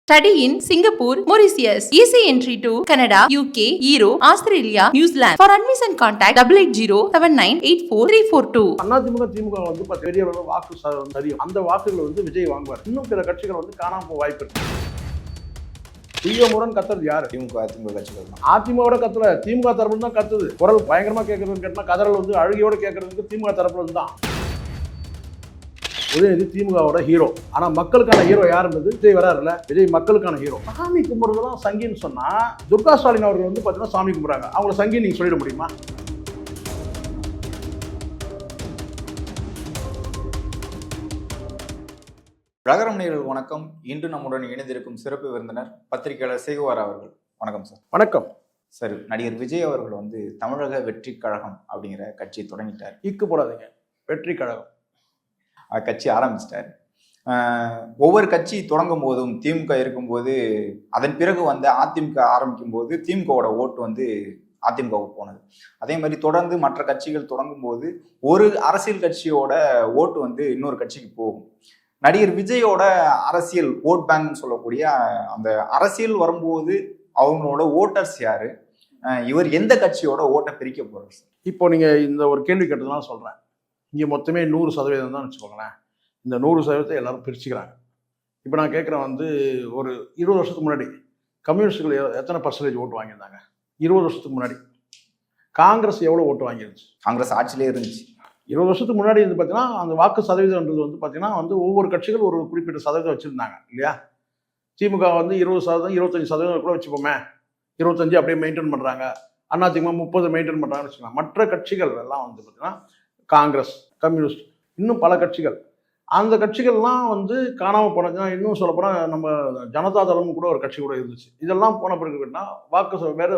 Study in Singapore, Mauritius. Easy entry to Canada, UK, Europe, Australia, New Zealand. For admission contact 880-7984-342. AIADMK திமுக வந்து பெரிய அளவு வாக்கு சரியும். அந்த வாக்குகள் வந்து விஜய் வாங்குவார். இன்னும் பிற கட்சிகள் வந்து காணாம போக வாய்ப்பு இருக்கு. முரண் கத்துறது யாரு? திமுக அதிமுக கட்சிகள் தான். அதிமுக கத்துல திமுக தரப்புல தான் கத்துது. குரல் பயங்கரமா கேட்கறதுன்னு கேட்டா கதறல் வந்து அழுகையோட கேட்கறதுக்கு திமுக தரப்புல தான். உதயநிதி திமுகவோட ஹீரோ. ஆனா மக்களுக்கான ஹீரோ யாருன்றது விஜய் வராருல்ல. விஜய் மக்களுக்கான ஹீரோ. சாமி கும்பிடுறதுலாம் சங்கின்னு சொன்னா துர்கா ஸ்டாலின் அவர்கள் வந்து பாத்தீங்கன்னா சாமி கும்பிடுறாங்க. அவங்கள சங்கி நீங்க சொல்லிட முடியுமா? ரகரம் நேயர்களுக்கு வணக்கம். இன்று நம்முடன் இணைந்திருக்கும் சிறப்பு விருந்தினர் பத்திரிகையாளர் சேகுவார் அவர்கள். வணக்கம் சார். வணக்கம் சார். நடிகர் விஜய் அவர்கள் வந்து தமிழக வெற்றி கழகம் அப்படிங்கிற கட்சி தொடங்கிட்டார். இக்கு போடாதீங்க, வெற்றி கழகம் கட்சி ஆரம்பிச்சிட்டார். ஒவ்வொரு கட்சி தொடங்கும் போதும் திமுக இருக்கும்போது அதன் பிறகு வந்து அதிமுக ஆரம்பிக்கும் போது திமுகவோட ஓட்டு வந்து அதிமுகவுக்கு போனது. அதே மாதிரி தொடர்ந்து மற்ற கட்சிகள் தொடங்கும் போது ஒரு அரசியல் கட்சியோட ஓட்டு வந்து இன்னொரு கட்சிக்கு போகும். நடிகர் விஜயோட அரசியல் ஓட் பேங்க்னு சொல்லக்கூடிய அந்த அரசியல் வரும்போது அவங்களோட ஓட்டர்ஸ் யாரு, இவர் எந்த கட்சியோட ஓட்டை பிரிக்க போறாரு? இப்போ நீங்க இந்த ஒரு கேள்வி கேட்டதுலாம் சொல்றேன். இங்கே மொத்தமே 100% தான் வச்சுக்கோங்களேன். இந்த 100% எல்லாரும் பிரிச்சுக்கிறாங்க. இப்போ நான் கேட்குறேன் வந்து ஒரு 20 வருஷத்துக்கு முன்னாடி கம்யூனிஸ்டுகள் எத்தனை பர்சன்டேஜ் ஓட்டு வாங்கியிருந்தாங்க? 20 வருஷத்துக்கு முன்னாடி காங்கிரஸ் எவ்வளோ ஓட்டு வாங்கிருந்துச்சு? காங்கிரஸ் ஆட்சியிலே இருந்துச்சு. 20 வருஷத்துக்கு முன்னாடி வந்து பார்த்தீங்கன்னா அந்த வாக்கு சதவீதம்ன்றது வந்து பார்த்தீங்கன்னா வந்து ஒவ்வொரு கட்சிகள் ஒரு குறிப்பிட்ட சதவீதம் வச்சுருந்தாங்க இல்லையா? திமுக வந்து 20%, 25% கூட வச்சுப்போமே, 25 அப்படியே மெயின்டைன் பண்ணுறாங்க. அதிமுக 30 மெயின்டைன் பண்ணுறாங்கன்னு வச்சுக்கலாம். மற்ற கட்சிகள் எல்லாம் வந்து பார்த்தீங்கன்னா காங்கிரஸ், கம்யூனிஸ்ட், இன்னும் பல கட்சிகள், அந்த கட்சிகள்லாம் வந்து காணாமல் போனதுன்னா, இன்னும் சொல்லப்போனால் நம்ம ஜனதாதளம் கூட ஒரு கட்சி கூட இருந்துச்சு. இதெல்லாம் போன பிறகு கேட்டா வாக்கு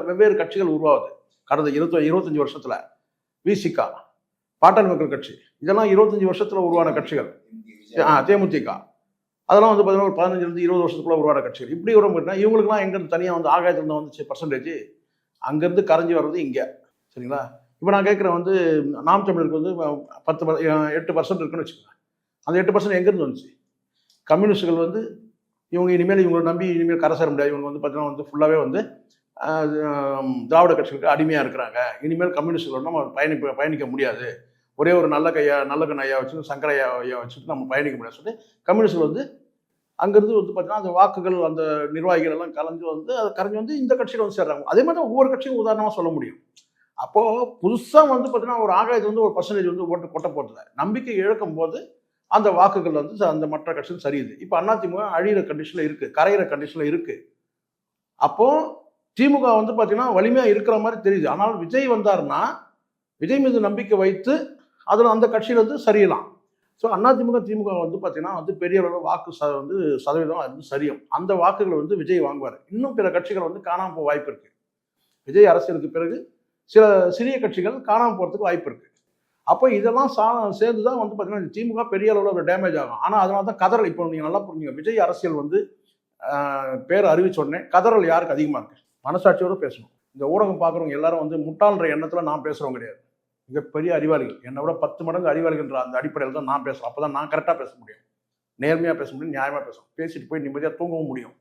வெவ்வேறு கட்சிகள் உருவாகுது. கடந்த 25 வருஷத்துல விசிகா, பாட்டாளி மக்கள் கட்சி, இதெல்லாம் 25 வருஷத்துல உருவான கட்சிகள். தேமுதிக, அதெல்லாம் வந்து பார்த்தீங்கன்னா ஒரு 15-20 வருஷத்துக்குள்ள உருவான கட்சிகள். இப்படி வரும் கேட்டால் இவங்களுக்குலாம் எங்கேருந்து தனியாக வந்து ஆகாயத்துல வந்துச்சு பர்சன்டேஜ், அங்கேருந்து கரைஞ்சி வர்றது இங்கே. சரிங்களா? இப்போ நான் கேட்குறேன் வந்து நாம் தமிழருக்கு வந்து 8% இருக்குன்னு வச்சுக்கோங்க. அந்த 8% எங்கேருந்து வந்துச்சு? கம்யூனிஸ்டுகள் வந்து இவங்க இவங்களை நம்பி இனிமேல் கரை சேர முடியாது. இவங்க வந்து பார்த்தீங்கன்னா வந்து ஃபுல்லாகவே வந்து திராவிட கட்சிகளுக்கு அடிமையாக இருக்கிறாங்க. இனிமேல் கம்யூனிஸ்டுகளோட நம்ம பயணிக்க முடியாது. ஒரே ஒரு நல்ல கண் ஐயா வச்சுட்டு சங்கர ஐயா வச்சுட்டு நம்ம பயணிக்க முடியாது சொல்லிட்டு கம்யூனிஸ்டுகள் வந்து அங்கேருந்து வந்து பார்த்தீங்கன்னா அந்த வாக்குகள் அந்த நிர்வாகிகள் எல்லாம் கலந்து வந்து அதை கரைஞ்சி வந்து இந்த கட்சியில் வந்து சேர்றாங்க. அதே மாதிரி தான் ஒவ்வொரு கட்சியும் உதாரணமாக சொல்ல முடியும். அப்போ புதுசாக வந்து பார்த்தீங்கன்னா ஒரு ஆகாயத்து வந்து ஒரு பர்சன்டேஜ் வந்து ஓட்டு கொட்ட போகிறதில்ல. நம்பிக்கை இழக்கும் போது அந்த வாக்குகள் வந்து அந்த மற்ற கட்சிகள் சரியுது. இப்போ அதிமுக அழியிற கண்டிஷனில் இருக்குது, கரையிற கண்டிஷனில் இருக்குது. அப்போ திமுக வந்து பார்த்தீங்கன்னா வலிமையாக இருக்கிற மாதிரி தெரியுது. ஆனால் விஜய் வந்தாருன்னா விஜய் மீது நம்பிக்கை வைத்து அதில் அந்த கட்சியில் வந்து சரியலாம். ஸோ அதிமுக திமுக வந்து பார்த்தீங்கன்னா வந்து பெரிய அளவு வாக்கு வந்து சதவீதம் அது வந்து சரியும். அந்த வாக்குகளை வந்து விஜய் வாங்குவார். இன்னும் பிற கட்சிகள் வந்து காணாமல் போக வாய்ப்பு இருக்குது. விஜய் அரசியலுக்கு பிறகு சில சிறிய கட்சிகள் காணாமல் போகிறதுக்கு வாய்ப்பு இருக்குது. அப்போ இதெல்லாம் சேர்ந்து தான் வந்து பார்த்தீங்கன்னா திமுக பெரிய அளவில் ஒரு டேமேஜ் ஆகும். ஆனால் அதனால தான் கதறல். இப்போ நீங்கள் நல்லா புரிஞ்சுங்க, விஜய் அரசியல் வந்து பேர் அறிவிச்ச உடனே கதறல் யாருக்கு அதிகமாக இருக்குது? மனசாட்சியோடு பேசணும். இந்த ஊடகம் பார்க்குறவங்க எல்லாரும் வந்து முட்டாள்ன்ற எண்ணத்தில் நான் பேசுகிறவங்க கிடையாது. மிகப்பெரிய அறிவாளிகள், என்னை விட 10 மடங்கு அறிவாளிகள்ன்ற அந்த அடிப்படையில் தான் நான் பேசுகிறேன். அப்போ தான் நான் கரெக்டாக பேச முடியும், நேர்மையாக பேச முடியும், நியாயமாக பேசணும், பேசிட்டு போய் நிம்மதியாக தூங்கவும் முடியும்.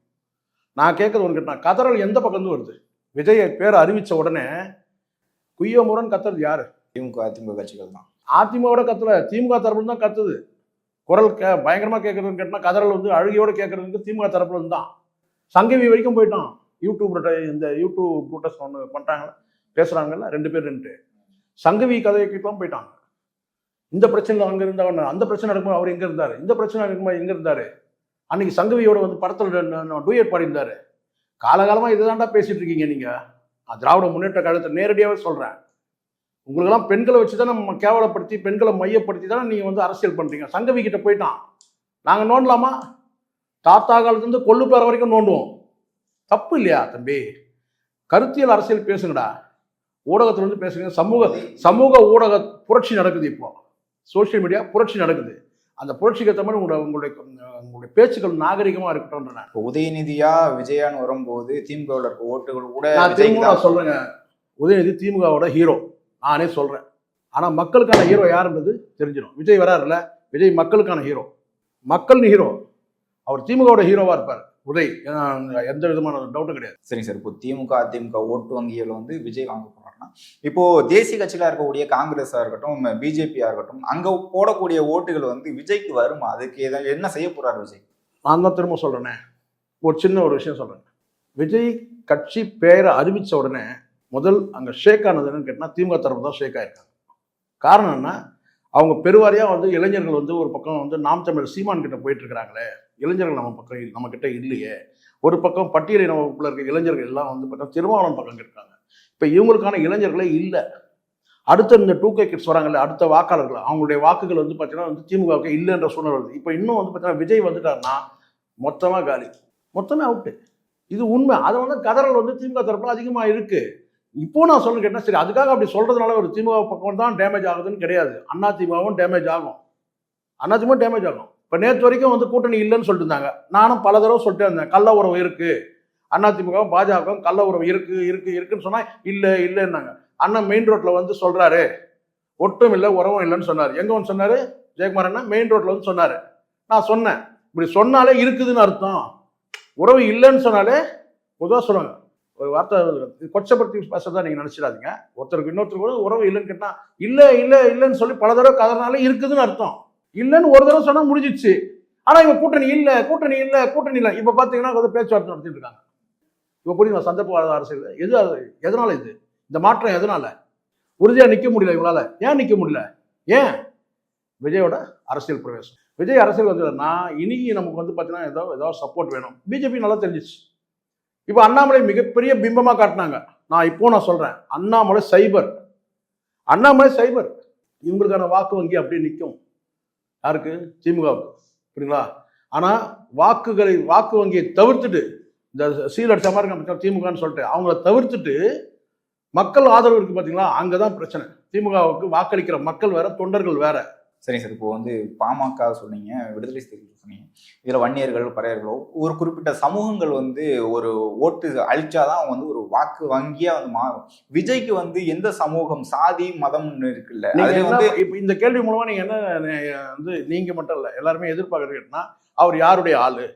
நான் கேட்கறது ஒன்று கேட்டால் கதறல் எந்த பக்கம் வருது? விஜய் பேரை அறிவித்த உடனே முரண் கத்துறது யாரு? திமுக அதிமுக கட்சிகள் தான். அதிமுக கத்துல திமுக தரப்புல தான் கத்துது. குரல் பயங்கரமா கேட்கறதுன்னு கேட்டா கதறல் வந்து அழுகையோட கேட்கறதுக்கு திமுக தரப்புல இருந்து தான். சங்கவி வரைக்கும் போயிட்டான். இந்த யூடியூப் ப்ரொட்டஸ்ட் ஒன்று பண்றாங்க, பேசுறாங்கல்ல 2 பேர் 2 சங்கவி கதையெல்லாம் போயிட்டாங்க. இந்த பிரச்சனைல அங்க இருந்தவன், அந்த பிரச்சனை இருக்கும்போது அவர் எங்க இருந்தாரு, இந்த பிரச்சனை இருக்கும்போது எங்க இருந்தாரு. அன்னைக்கு சங்கவியோட வந்து படத்துல டூயட் பாடியிருந்தாரு. காலகாலமா இதுதான்டா பேசிட்டு இருக்கீங்க நீங்க. திராவிட முன்னேற்ற கழகத்தை நேரடியாகவே சொல்றேன். உங்களுக்கெல்லாம் பெண்களை வச்சுதான் நம்ம கேவலப்படுத்தி பெண்களை மையப்படுத்தி தானே நீங்க வந்து அரசியல் பண்றீங்க. சங்கவி கிட்ட போயிட்டான். நாங்க நோண்டலாமா? தாத்தா காலத்துலேருந்து கொள்ளு பேர வரைக்கும் நோண்டுவோம். தப்பு இல்லையா தம்பி? கருத்தியல் அரசியல் பேசுங்கடா. ஊடகத்துல இருந்து பேசுங்க. சமூக ஊடக புரட்சி நடக்குது. இப்போ சோசியல் மீடியா புரட்சி நடக்குது. அந்த புரட்சிக்கு ஏற்ற மாதிரி உங்களுடைய பேச்சுக்கள் நாகரிகமா இருக்கட்டும். இப்போ உதயநிதியா விஜயான்னு வரும்போது திமுகவோட ஓட்டுகள் கூட நான் சொல்றேங்க, உதயநிதி திமுகவோட ஹீரோ நானே சொல்றேன். ஆனா மக்களுக்கான ஹீரோ யாருன்றது தெரிஞ்சிடும். விஜய் வராருல்ல, விஜய் மக்களுக்கான ஹீரோ, மக்கள் ஹீரோ. அவர் திமுகவோட ஹீரோவா இருப்பார். உதய், எந்த விதமான டவுட்டும் கிடையாது. சரிங்க சார். இப்போ திமுக அதிமுக ஓட்டு வங்கிகள் வந்து விஜய் வாங்க போறாருன்னா, இப்போ தேசிய கட்சியில இருக்கக்கூடிய காங்கிரஸா இருக்கட்டும் பிஜேபியா இருக்கட்டும் அங்க போடக்கூடிய ஓட்டுகள் வந்து விஜய்க்கு வருமா? அதுக்கு என்ன செய்ய போறாரு விஜய்? நான் தான் திரும்ப சொல்றேனே, ஒரு சின்ன ஒரு விஷயம் சொல்றேன். விஜய் கட்சி பேரை அறிவிச்ச உடனே முதல் அங்க ஷேக் ஆனது என்னன்னு கேட்டா திமுக தரப்பு தான் ஷேக் ஆயிருக்காங்க. காரணம் என்ன, அவங்க பெருவாரியா வந்து இளைஞர்கள் வந்து ஒரு பக்கம் வந்து நாம் தமிழர் சீமான் கிட்ட போயிட்டு இருக்கிறாங்களே, இளைஞர்கள் நம்ம கிட்ட இல்லையே. ஒரு பக்கம் பட்டியலின வகுப்புல இருக்க இளைஞர்கள் எல்லாம் வந்து பார்த்தா திருமாவளவன் பக்கம் இருக்காங்க. இப்ப இவங்களுக்கான இளைஞர்களே இல்லை. அடுத்த இந்த 2K கிட்ஸ் வராங்கல்ல, அடுத்த வாக்காளர்கள் அவங்களுடைய வாக்குகள் வந்து பார்த்தீங்கன்னா வந்து திமுகவுக்கு இல்லைன்ற சூழ்நிலை வருது. இப்போ இன்னும் வந்து பார்த்தீங்கன்னா விஜய் வந்துட்டாருன்னா மொத்தமாக காலி, மொத்தமே அவுட்டு. இது உண்மை. அதை வந்து கதறல் வந்து திமுக தரப்புல அதிகமாக இருக்கு. இப்போ நான் சொல்ல கேட்டேன், சரி அதுக்காக அப்படி சொல்றதுனால ஒரு திமுக பக்கம் தான் டேமேஜ் ஆகுதுன்னு கிடையாது. அதிமுகவும் டேமேஜ் ஆகும், அதிமுகவும் டேமேஜ் ஆகும். இப்போ நேற்று வரைக்கும் வந்து கூட்டணி இல்லைன்னு சொல்லிட்டு இருந்தாங்க. நானும் பல தடவை சொல்லிட்டே இருந்தேன், கள்ள உறவு இருக்கு, அதிமுகவும் பாஜகவும் கள்ள உறவு இருக்குன்னு சொன்னா இல்லைன்னாங்க. அண்ணன் மெயின் ரோட்ல வந்து சொல்றாரு ஒட்டும் இல்லை உறவும் இல்லைன்னு சொன்னாரு. எங்க வந்து சொன்னாரு ஜெயக்குமார் அண்ணா? மெயின் ரோட்ல வந்து சொன்னாரு. நான் சொன்னேன், இப்படி சொன்னாலே இருக்குதுன்னு அர்த்தம், உறவு இல்லைன்னு சொன்னாலே பொதுவாக சொல்லுவாங்க. ஒரு வார்த்தை கொச்சப்படுத்தி பேசுறதா நீங்க நினைச்சிடாதீங்க. ஒருத்தருக்கு இன்னொருத்தருக்கு உறவு இல்லைன்னு கேட்டா இல்லைன்னு சொல்லி பல தடவை கதறனாலே இருக்குதுன்னு அர்த்தம். இல்லைன்னு ஒரு தடவை சொன்னா முடிஞ்சிச்சு. ஆனா இவங்க கூட்டணி இல்லை. இப்ப பாத்தீங்கன்னா பேச்சுவார்த்தை நடத்திட்டு இருக்காங்க. இப்ப புரியுங்களா சந்தர்ப்பவாத அரசியல்? எதனால இது இந்த மாற்றம்? எதனால உறுதியா நிக்க முடியல இவங்களால? ஏன் நிக்க முடியல? ஏன்? விஜயோட அரசியல் பிரவேசம். விஜய் அரசியல் வந்ததுன்னா இனி நமக்கு வந்து பாத்தீங்கன்னா ஏதோ சப்போர்ட் வேணும். பிஜேபி நல்லா தெரிஞ்சிச்சு. இப்ப அண்ணாமலை மிகப்பெரிய பிம்பமா காட்டினாங்க. நான் சொல்றேன், அண்ணாமலை சைபர் இவங்களுக்கான வாக்கு வங்கி அப்படியே நிற்கும். யாருக்கு? திமுகவுக்கு. புரியுங்களா? ஆனா வாக்கு வங்கியை தவிர்த்துட்டு இந்த சீல் அடிச்ச மாதிரி திமுகன்னு சொல்லிட்டு அவங்கள தவிர்த்துட்டு மக்கள் ஆதரவு இருக்கு பாத்தீங்களா, அங்கதான் பிரச்சனை. திமுகவுக்கு வாக்களிக்கிற மக்கள் வேற, தொண்டர்கள் வேற. சரிங்க சார். இப்போ வந்து பாமக சொன்னீங்க, விடுதலை சிறுத்தைகள் சொன்னீங்க, இதுல வன்னியர்கள் பறையர்களோ ஒரு குறிப்பிட்ட சமூகங்கள் வந்து ஒரு ஓட்டு அழிச்சாதான் வந்து ஒரு வாக்கு வங்கியா வந்து மாறும். விஜய்க்கு வந்து எந்த சமூகம், சாதி, மதம்னு இருக்குல்ல, அதுல வந்து இப்ப இந்த கேள்வி மூலமா நீங்க என்ன வந்து நீங்க மட்டும் இல்ல எல்லாருமே எதிர்பார்க்கறீங்கன்னா அவர் யாருடைய ஆளு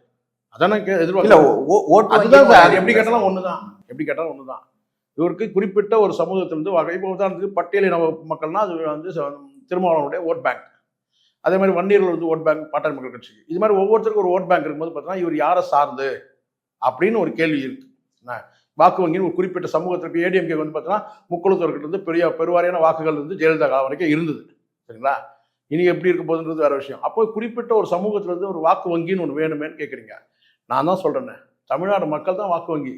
அதான எதிர்பார்க்க. எப்படி கேட்டாலும் ஒண்ணுதான். இவருக்கு குறிப்பிட்ட ஒரு சமூகத்திலிருந்து இப்போ உதாரணத்துக்கு பட்டியலின மக்கள்னா அது வந்து திருமாவளவனுடைய ஓட் பேங்க். அதே மாதிரி வன்னியர்கள் வந்து ஓட் பேங்க் பாட்டாளி மக்கள் கட்சிக்கு. இது மாதிரி ஒவ்வொருத்தருக்கும் ஒரு ஓட் பேங்க் இருக்கும்போது பார்த்தீங்கன்னா இவர் யாரை சார்ந்து அப்படின்னு ஒரு கேள்வி இருக்கு. வாக்கு வங்கின்னு ஒரு குறிப்பிட்ட சமூகத்திற்கு ஏடிஎம்கே வந்து பார்த்தீங்கன்னா முக்குளத்தூர்கிட்ட இருந்து பெருவாரியான வாக்குகள் வந்து ஜெயலலிதா காலம் வரைக்கும் இருந்தது. சரிங்களா? இனி எப்படி இருக்க போகுதுன்றது வேற விஷயம். அப்போ குறிப்பிட்ட ஒரு சமூகத்துல இருந்து ஒரு வாக்கு வங்கின்னு ஒன்று வேணுமேன்னு கேட்குறீங்க. நான் தான் சொல்றேன், தமிழ்நாடு மக்கள் தான் வாக்கு வங்கி.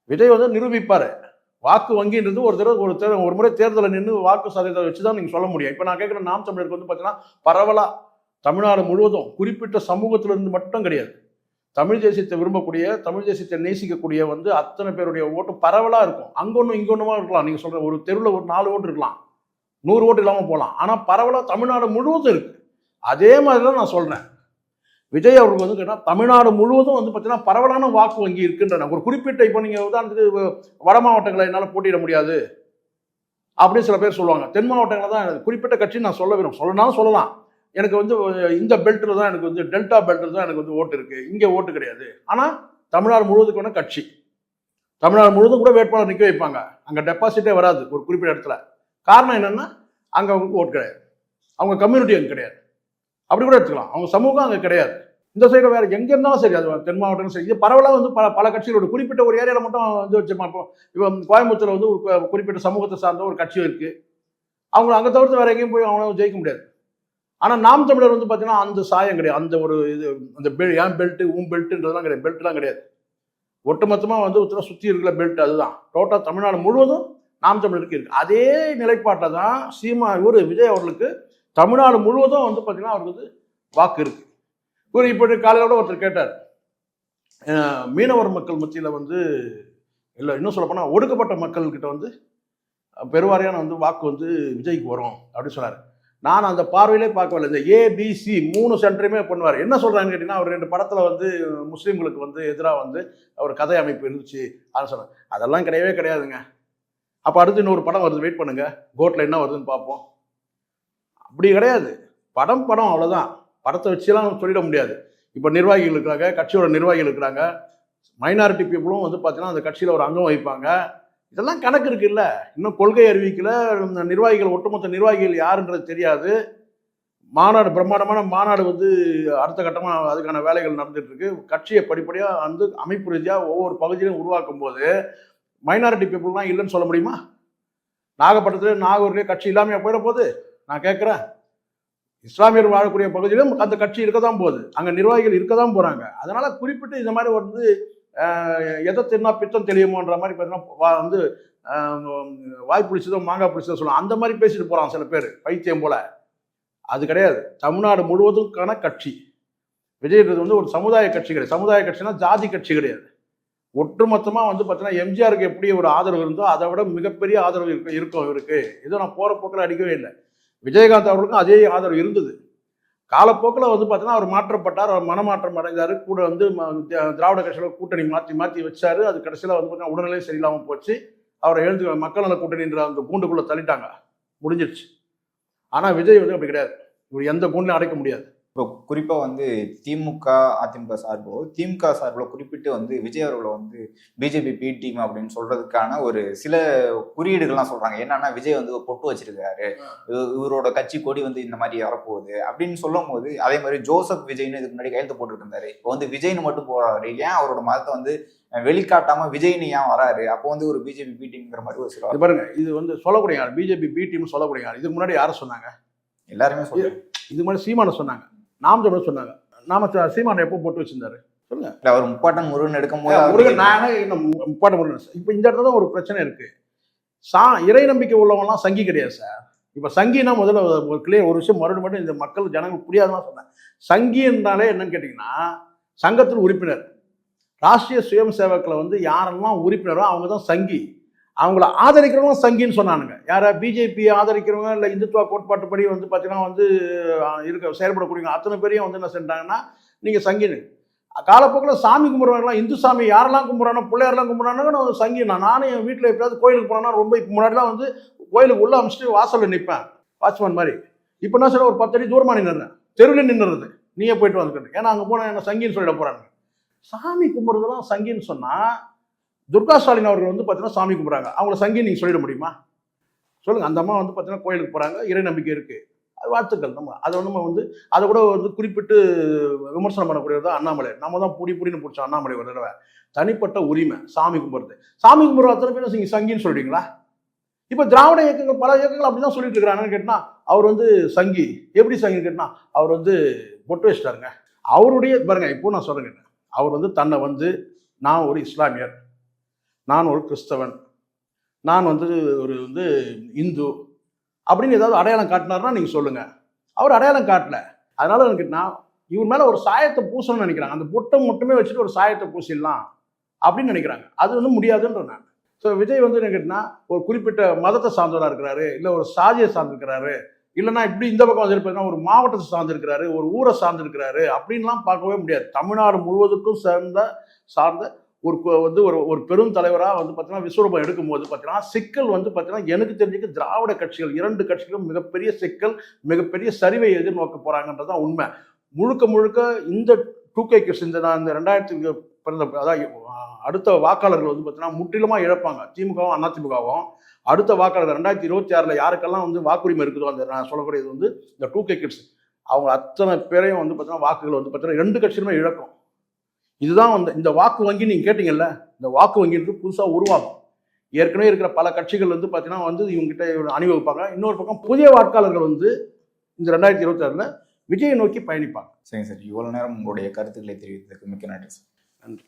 விஜய் வந்து நிரூபிப்பாரு. வாக்கு வங்கின்றது ஒரு முறை தேர்தலில் நின்று வாக்கு சதவீதத்தை வச்சுதான் நீங்க சொல்ல முடியும். இப்ப நான் கேட்கிற நாம் தமிழருக்கு வந்து பாத்தீங்கன்னா பரவலா தமிழ்நாடு முழுவதும் குறிப்பிட்ட சமூகத்திலிருந்து மட்டும் கிடையாது, தமிழ் தேசியத்தை விரும்பக்கூடிய, தமிழ் தேசியத்தை நேசிக்கக்கூடிய வந்து அத்தனை பேருடைய ஓட்டு பரவலா இருக்கும். அங்கொன்னும் இங்கொன்னுமா இருக்கலாம். நீங்க சொல்ற ஒரு தெருவில் ஒரு 4 ஓட்டு இருக்கலாம், 100 ஓட்டு இல்லாம போகலாம். ஆனா பரவலா தமிழ்நாடு முழுவதும் இருக்கு. அதே மாதிரிதான் நான் சொல்றேன், விஜய் அவருக்கு வந்து கேட்டால் தமிழ்நாடு முழுவதும் வந்து பார்த்தீங்கன்னா பரவலான வாக்கு வங்கி இருக்குன்ற ஒரு குறிப்பிட்ட. இப்போ நீங்கள் உதாரணத்துக்கு வட மாவட்டங்களை என்னால் போட்டியிட முடியாது அப்படின்னு சில பேர் சொல்லுவாங்க. தென் மாவட்டங்களை தான் குறிப்பிட்ட கட்சி நான் சொல்லனாலும் சொல்லலாம். எனக்கு வந்து இந்த பெல்ட்டில் தான் எனக்கு வந்து டெல்டா பெல்ட்டில் தான் எனக்கு வந்து ஓட்டு இருக்கு, இங்கே ஓட்டு கிடையாது. ஆனால் தமிழ்நாடு முழுவதுக்கான கட்சி, தமிழ்நாடு முழுவதும் கூட வேட்பாளர் நிற்க வைப்பாங்க. அங்கே டெபாசிட்டே வராது ஒரு குறிப்பிட்ட இடத்துல. காரணம் என்னன்னா அங்கே அவங்களுக்கு ஓட்டு கிடையாது, அவங்க கம்யூனிட்டி அங்கே கிடையாது. அப்படி கூட எடுத்துக்கலாம், அவங்க சமூகம் அங்கே கிடையாது. இந்த சைடு வேற எங்க இருந்தாலும் சரி, அது தென் மாவட்டம் சரி, இது பரவலாக வந்து பல கட்சிகளோட குறிப்பிட்ட ஒரு ஏரியாவில் மட்டும் வந்து வச்சிருப்பாங்க. இப்போ கோயம்புத்தூர்ல வந்து ஒரு குறிப்பிட்ட சமூகத்தை சார்ந்த ஒரு கட்சி இருக்கு, அவங்க அங்கே தவிர்த்து வேற எங்கேயும் போய் அவங்களால ஜெயிக்க முடியாது. ஆனால் நாம் தமிழர் வந்து பார்த்தீங்கன்னா அந்த சாயம் கிடையாது, அந்த ஒரு இது அந்த ஏன் பெல்ட் பெல்ட்டுன்றதுலாம் கிடையாது, பெல்ட்லாம் கிடையாது. ஒட்டுமொத்தமாக வந்து சுற்றி இருக்கிற பெல்ட் அதுதான். டோட்டல் தமிழ்நாடு முழுவதும் நாம் தமிழருக்கு இருக்கு. அதே நிலைப்பாட்டில் தான் விஜய் அவர்களுக்கு தமிழ்நாடு முழுவதும் வந்து பார்த்தீங்கன்னா அவருக்கு வந்து வாக்கு இருக்கு. இப்போ காலையில் ஒருத்தர் கேட்டார், மீனவர் மக்கள் மத்தியில் வந்து இல்லை, இன்னும் சொல்ல போனால் ஒடுக்கப்பட்ட மக்கள்கிட்ட வந்து பெருவாரியான வந்து வாக்கு வந்து விஜய்க்கு வரும் அப்படின்னு சொன்னார். நான் அந்த பார்வையிலே பார்க்கவில்லை. இந்த ABC 3 சென்டருமே பண்ணுவார். என்ன சொல்கிறான்னு கேட்டிங்கன்னா, அவர் 2 படத்தில் வந்து முஸ்லீம்களுக்கு வந்து எதிராக வந்து அவர் கதை அமைப்பு இருந்துச்சு அப்படின்னு சொன்னார். அதெல்லாம் கிடையவே கிடையாதுங்க. அப்போ அடுத்து இன்னொரு படம் வருது, வெயிட் பண்ணுங்க, கோர்ட்டில் என்ன வருதுன்னு பார்ப்போம். அப்படி கிடையாது. படம் அவ்வளோதான். படத்தை வச்சுலாம் சொல்லிட முடியாது. இப்போ நிர்வாகிகள் இருக்கிறாங்க, கட்சியோட நிர்வாகிகள் இருக்கிறாங்க, மைனாரிட்டி பீப்புளும் வந்து பார்த்தீங்கன்னா அந்த கட்சியில் ஒரு அங்கம் வகிப்பாங்க. இதெல்லாம் கணக்கு இருக்குல்ல. இன்னும் கொள்கை அறிவிக்கல, இந்த நிர்வாகிகள் ஒட்டுமொத்த நிர்வாகிகள் யாருன்றது தெரியாது. மாநாடு, பிரம்மாண்டமான மாநாடு வந்து அடுத்த கட்டமாக அதுக்கான வேலைகள் நடந்துட்டு இருக்கு. கட்சியை படிப்படியாக வந்து அமைப்பு ரீதியாக ஒவ்வொரு பகுதியிலும் உருவாக்கும் போது மைனாரிட்டி பீப்புள்லாம் இல்லைன்னு சொல்ல முடியுமா? நாகப்பட்டினத்தில் நாகூர்லேயே கட்சி இல்லாமல் போயிட போகுது. நான் கேட்குறேன், இஸ்லாமியர் வாழக்கூடிய பகுதியிலும் அந்த கட்சி இருக்க தான் போகுது, அங்கே நிர்வாகிகள் இருக்க தான் போகிறாங்க. அதனால குறிப்பிட்டு இந்த மாதிரி வந்து எதை தின்னா பித்தம் தெளியுமோன்ற மாதிரி பார்த்தீங்கன்னா வந்து வாய் பிடிச்சதோ மாங்காய் பிடிச்சதோ சொல்லலாம், அந்த மாதிரி பேசிட்டு போகிறான் சில பேர் பைத்தியம் போல. அது கிடையாது. தமிழ்நாடு முழுவதுக்கான கட்சி விஜய்ன்றது வந்து ஒரு சமுதாய கட்சி கிடையாது. சமுதாய கட்சினா ஜாதி கட்சி கிடையாது. ஒட்டுமொத்தமாக வந்து பார்த்தீங்கன்னா எம்ஜிஆருக்கு எப்படி ஒரு ஆதரவு இருந்தோ அதை விட மிகப்பெரிய ஆதரவு இருக்கும் இவருக்கு. ஏதோ நான் போகிற போக்கில் அடிக்கவே இல்லை. விஜயகாந்த் அவர்களுக்கும் அதே ஆதரவு இருந்தது. காலப்போக்கில் வந்து பார்த்தீங்கன்னா அவர் மாற்றப்பட்டார், அவர் மனமாற்றம் அடைந்தார். கூட வந்து திராவிட கட்சியில் கூட்டணி மாற்றி வச்சாரு. அது கடைசியில் வந்து பார்த்தீங்கன்னா உடல்நிலை சரியில்லாமல் போச்சு. அவரை எழுந்து மக்கள் நல கூட்டணின்ற அந்த கூண்டுக்குள்ளே தள்ளிட்டாங்க, முடிஞ்சிருச்சு. ஆனால் விஜய் வந்து அப்படி கிடையாது. இவர் எந்த கூண்டையும் அடைக்க முடியாது. இப்போ குறிப்பா வந்து திமுக அதிமுக சார்போ திமுக சார்பில் குறிப்பிட்டு வந்து விஜய் அவர்களை வந்து பிஜேபி பி டீம் அப்படின்னு சொல்றதுக்கான ஒரு சில குறியீடுகள்லாம் சொல்றாங்க. என்னன்னா விஜய் வந்து பொட்டு வச்சிருக்காரு, இவரோட கட்சி கொடி வந்து இந்த மாதிரி வரப்போகுது அப்படின்னு சொல்லும் போது, அதே மாதிரி ஜோசப் விஜய்னு இதுக்கு முன்னாடி கையெழுத்து போட்டுட்டு இருந்தாரு. இப்போ வந்து விஜய்னு மட்டும் போறாரு, ஏன் அவரோட மதத்தை வந்து வெளிக்காட்டாம விஜய்னு ஏன் வராரு? அப்போ வந்து ஒரு பிஜேபி பி டீம்ங்கிற மாதிரி ஒரு சில பாருங்க. இது வந்து சொல்லக்கூடிய யார்? பிஜேபி பி டீம் சொல்லக்கூடிய யார்? இதுக்கு முன்னாடி யாரும் சொன்னாங்க? எல்லாருமே சொல்லுங்க. இதுக்கு முன்னாடி சீமான சொன்னாங்க, நாம் தமிழ் சொன்னாங்க. சீமான எப்போ போட்டு வச்சிருந்தாரு சொல்லுங்க? அவர் முப்பாட்டன் முருகன் எடுக்கும் போது முப்பாட்டன் முருகன். இப்போ இந்த இடத்துல தான் ஒரு பிரச்சனை இருக்கு. இறை நம்பிக்கை உள்ளவங்கலாம் சங்கி கிடையாது சார். இப்போ சங்கினா முதல்ல ஒரு விஷயம் மறுபடியும் இந்த மக்கள் ஜனங்களுக்கு புரியாதான் சொன்னேன். சங்கி என்றாலே என்னன்னு கேட்டீங்கன்னா, சங்கத்தில் உறுப்பினர், ராஷ்டிரிய சுயம் சேவக்கில் வந்து யாரெல்லாம் உறுப்பினரோ அவங்க தான் சங்கி. அவங்கள ஆதரிக்கிறவங்க சங்கின்னு சொன்னானுங்க. யாரை? பிஜேபி ஆதரிக்கிறவங்க இல்லை இந்துத்துவ கோட்பாட்டுப்படி வந்து பார்த்தீங்கன்னா வந்து செயல்படக்கூடிய அத்தனை பேரையும் வந்து என்ன செஞ்சாங்கன்னா நீங்கள் சங்கின்னு. காலப்போக்கில் சாமி கும்பிட்றவங்கலாம் இந்து சாமி யாரெல்லாம் கும்பிட்றானோ பிள்ளையாரெல்லாம் கும்பிட்றானோ சங்கி. நானும் என் வீட்டில் எப்படியாவது கோயிலுக்கு போனோன்னா ரொம்ப இப்போ முன்னாடிலாம் வந்து கோயிலுக்கு உள்ளே அமைச்சிட்டு வாசலில் நிற்பேன், வாட்ச்மேன் மாதிரி. இப்போ என்ன சொல்ல, ஒரு 10 அடி தூரமாக நின்றுறேன், தெருவில் நின்றுறது, நீயே போயிட்டு வந்துக்கிட்டு. ஏன்னா அங்கே போனால் என்ன சங்கின்னு சொல்லிட போகிறாங்க. சாமி கும்பிட்றதெல்லாம் சங்கின்னு சொன்னால், துர்கா ஸ்டாலின் அவர்கள் வந்து பார்த்தீங்கன்னா சாமி கும்பிட்றாங்க, அவங்கள சங்கி நீங்கள் சொல்லிட முடியுமா? சொல்லுங்கள். அந்த அம்மா வந்து பார்த்தீங்கன்னா கோயிலுக்கு போகிறாங்க, இறை நம்பிக்கை இருக்குது, அது வாழ்த்துக்கள். அதை வந்து அதை கூட வந்து குறிப்பிட்டு விமர்சனம் பண்ணக்கூடியது தான் அண்ணாமலை. நம்ம தான் புடின்னு பிடிச்சோம் அண்ணாமலை ஒரு தடவை. தனிப்பட்ட உரிமை சாமி கும்பிட்றது. சாமி கும்பிட்ற அத்தனை பேரும் நீங்கள் சங்கின்னு சொல்கிறீங்களா? இப்போ திராவிட இயக்கங்கள் பல இயக்கங்கள் அப்படி தான் சொல்லிட்டு இருக்கிறாங்கன்னு கேட்டால், அவர் வந்து சங்கி. எப்படி சங்கின்னு கேட்டால், அவர் வந்து பொட்டு வச்சிட்டாருங்க. அவருடைய பாருங்க, இப்போ நான் சொல்கிறேன், அவர் வந்து தன்னை வந்து நான் ஒரு இஸ்லாமியர், நான் ஒரு கிறிஸ்தவன், நான் வந்து ஒரு வந்து இந்து அப்படின்னு ஏதாவது அடையாளம் காட்டினார்னா நீங்கள் சொல்லுங்கள். அவர் அடையாளம் காட்டல. அதனால எனக்கு நான் இவர் மேலே ஒரு சாயத்தை பூசணும்னு நினைக்கிறாங்க. அந்த பொட்டை மட்டுமே வச்சுட்டு ஒரு சாயத்தை பூசிடலாம் அப்படின்னு நினைக்கிறாங்க. அது வந்து முடியாதுன்ற நான். ஸோ விஜய் வந்து என்ன கேட்டால், ஒரு குறிப்பிட்ட மதத்தை சார்ந்தவராக இருக்கிறாரு, இல்லை ஒரு சாதியை சார்ந்திருக்கிறாரு, இல்லைன்னா இப்படி இந்த பக்கம் வந்து இருப்பாருன்னா ஒரு மாவட்டத்தை சார்ந்திருக்கிறாரு, ஒரு ஊரை சார்ந்திருக்கிறாரு அப்படின்லாம் பார்க்கவே முடியாது. தமிழ்நாடு முழுவதுக்கும் சார்ந்த ஒரு பெரும் தலைவராக வந்து பார்த்தீங்கன்னா விஸ்வரூபம் எடுக்கும்போது பார்த்தீங்கன்னா சிக்கல் வந்து பார்த்தீங்கன்னா எனக்கு தெரிஞ்சுக்க திராவிட கட்சிகள் 2 கட்சிகளும் மிகப்பெரிய சிக்கல், மிகப்பெரிய சரிவை எதிர்நோக்க போகிறாங்கன்றதான் உண்மை. முழுக்க இந்த 2K கிட்ஸ் இந்த 2000 பிறந்த அதாவது அடுத்த வாக்காளர்கள் வந்து பார்த்தீங்கன்னா முற்றிலுமாக இழப்பாங்க. திமுகவும் அதிமுகவும் அடுத்த வாக்காளர்கள் 2026 யாருக்கெல்லாம் வந்து வாக்குரிமை இருக்குதோ, அந்த நான் சொல்லக்கூடியது வந்து இந்த 2K கிட்ஸ், அவங்க அத்தனை பேரையும் வந்து பார்த்தீங்கன்னா வாக்குகள் வந்து பார்த்தீங்கன்னா 2 கட்சியுமே இழக்கும். இதுதான் வந்து இந்த வாக்கு வங்கி நீங்கள் கேட்டீங்கல்ல, இந்த வாக்கு வங்கின்றது புதுசாக உருவாகும். ஏற்கனவே இருக்கிற பல கட்சிகள் வந்து பார்த்தீங்கன்னா வந்து இவங்ககிட்ட அணிவகுப்பாங்க. இன்னொரு பக்கம் புதிய வாக்காளர்கள் வந்து இந்த 2026 விஜயை நோக்கி பயணிப்பாங்க. சரிங்க சார், இவ்வளோ நேரம் உங்களுடைய கருத்துக்களை தெரிவித்ததுக்கு மிக்க நன்றி சார். நன்றி.